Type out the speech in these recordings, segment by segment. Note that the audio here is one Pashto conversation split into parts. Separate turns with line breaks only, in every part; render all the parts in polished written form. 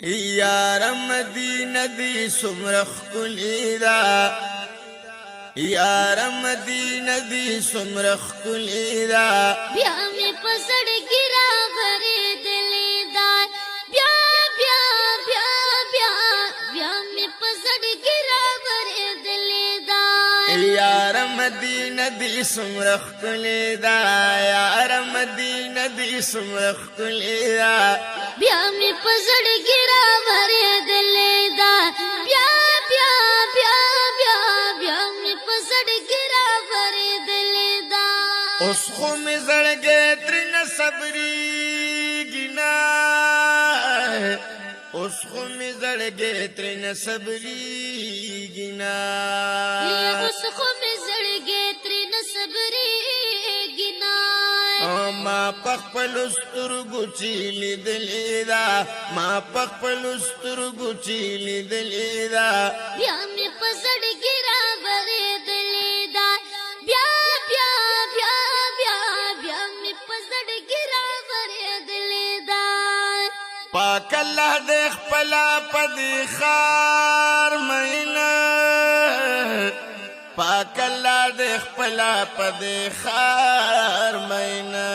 یار مدینه دی سمرخ کلی دا یار مدینه دی سمرخ کلی دا
بیا می پسړ ګرا غری دلی دا بیا بیا بیا بیا بیا می پسړ ګرا غری دلی دا
یار مدینه دی سمرخ کلی دا یار مدینه دی سمرخ کلی دا
بیا می پسړ ګرا غری دلی دا بیا بیا بیا بیا بیا می پسړ ګرا غری دلی دا
اوس خو می زړګې ترنه صبرېږي نه اوس خو می زړګې ترنه صبرېږي نه
اوس خو می زړګې ترنه صبرېږي نه
ما پخپلو سترګو چې لیدلې ده ما پخپلو سترګو چې لیدلې ده
بیا مې په زړګي راورېدلې ده بیا بیا بیا بیا بیا مې په زړګي راورېدلې ده
پاک الله دې خپله په دې ښار مینه پاک الله دې خپله په دې ښار مینه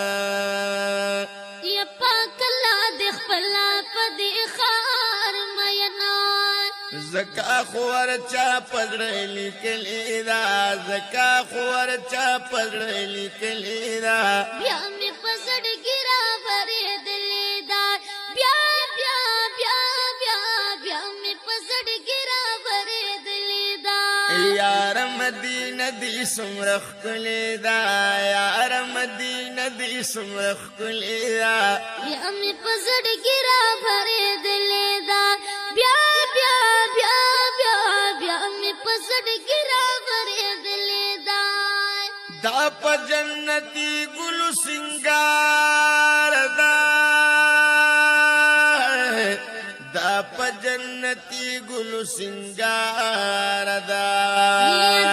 یا پاک الله دې خپله په دې ښار مینه
زکا خو ورچا پزړه لیکلې ده زکا خو ورچا پزړه لیکلې ده
بیا مې په زړګي راورېدلې ده بیا بیا بیا بیا بیا مې په زړګي راورېدلې ده
یار مدینه دی سمرخ کلی دا یار مدینه دی سمرخ کلی دا
بیا مې په زړګي راورېدلې ده بیا بیا بیا بیا بیا مې په زړګي راورېدلې ده
دا په جنتی ګلو سنگار دا دا په جنتی ګلو سنگار دا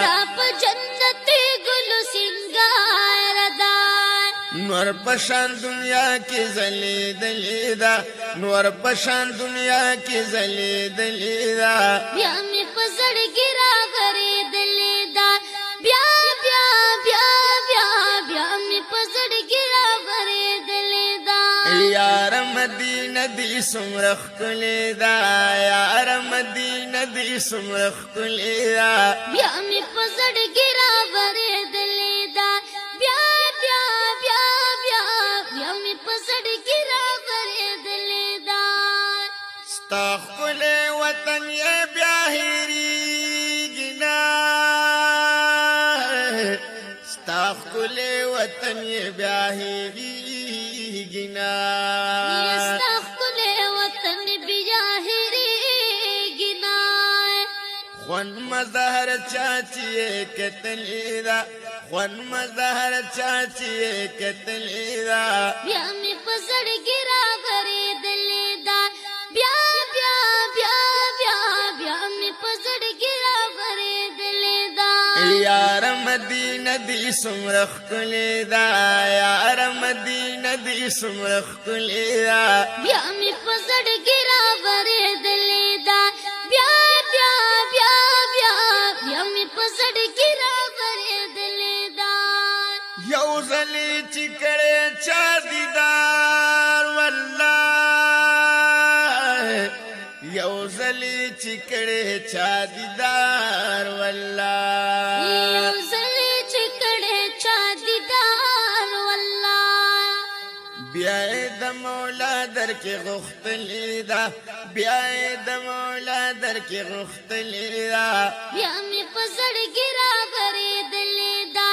دا په جنتي ګلو سنگار ده
نور پشان دنیا کې زلیدلې دا نور پشان دنیا کې زلیدلې دا
بیا مې په زړګي راورېدلې ده بیا بیا بیا بیا بیا مې په زړګي راورېدلې ده
یار مدینه دی سمرخ کلی دا یار مدینه دی سمرخ کلی دا
بیا مې په زړګي راورېدلې ده بیا بیا بیا بیا بیا مې په زړګي راورېدلې ده
ستا ښکلی وطن یې بیا هېرېږي نه ستا ښکلی وطن یې بیا هېرېږي نه
ستا ښکلی وطن بیا هېرېږي نه
خوند مزهر چا چې یې کتلې ده خوند مزهر چا چې یې کتلې ده
بیا مې په زړګي راورېدلې ده بیا بیا بیا بیا بیا مې په زړګي راورېدلې ده
یار مدینه دی سمرخ کلی دا یار مدینه دی سمرخ کلی دا
بیا مې په زړګي راورېدلې ده بیا بیا بیا بیا بیا مې په زړګي راورېدلې ده
یو ځلې چې کړې چا دیدار والله یو ځلې چې کړې چا دیدار والله
یو ځلې چې کړې چا دیدار والله
بیا د مولا در کې غختلې ده بیا د مولا در کې غختلې ده
بیا مې په زړګي راورېدلې ده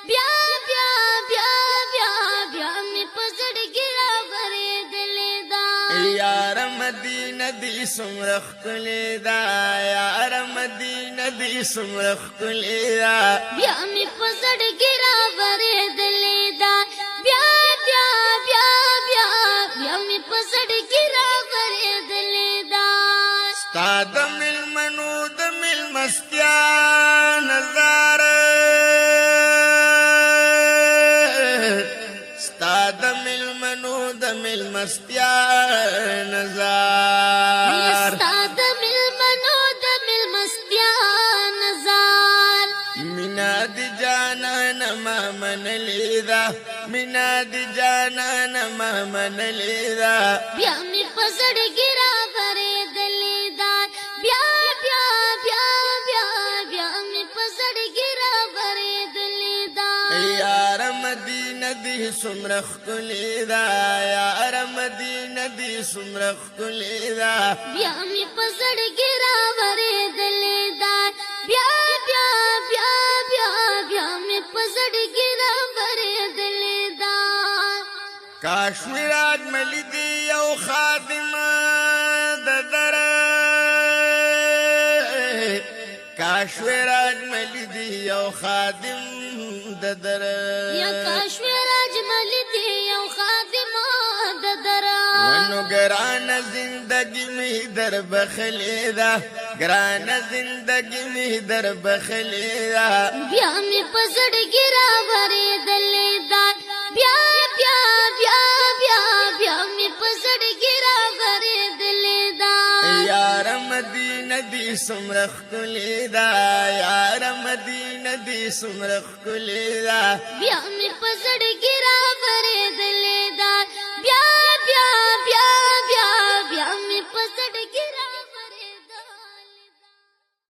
بیا بیا بیا بیا بیا مې په زړګي راورېدلې ده
یار مدینه دی سمرخ کلی دا یار مدینه دی سمرخ کلی دا
بیا مې په زړګي راورېدلې ده بیا بیا بیا بیا بیا مې په زړګي راورېدلې ده
ستا د مېلمنو د مېلمستیا نظاره ستا د مېلمنو د مېلمستیا نظاره وینا دی جانان ما منلی دا
بیا می پزړګي را ورېدلې دا بیا بیا بیا بیا بیا می پزړګي را ورېدلې دا
یار مدینه دی سمرخ کلی دا یار مدینه دی سمرخ کلی دا
بیا می پزړګي را ورېدلې دا بیا بیا بیا بیا بیا می پزړګي را ورېدلې دا
کاشمیرات ملی دی یو خادمه ددر کاشمیرات ملی دی یو خادم ددر
یا کاشمیر اجمل دی یو خادم ددر
ونو گران زندگی می در بخلی دا گران زندگی می در بخلی دا
بیا می پزړګي را ورېدلې دا بیا بیا بیا بیا بیا می پزړګي را ورېدلې دا
یار مدینه دی سمرخ کلی دا یار مدینه دی سمرخ کلی دا
بیا می پزړګي را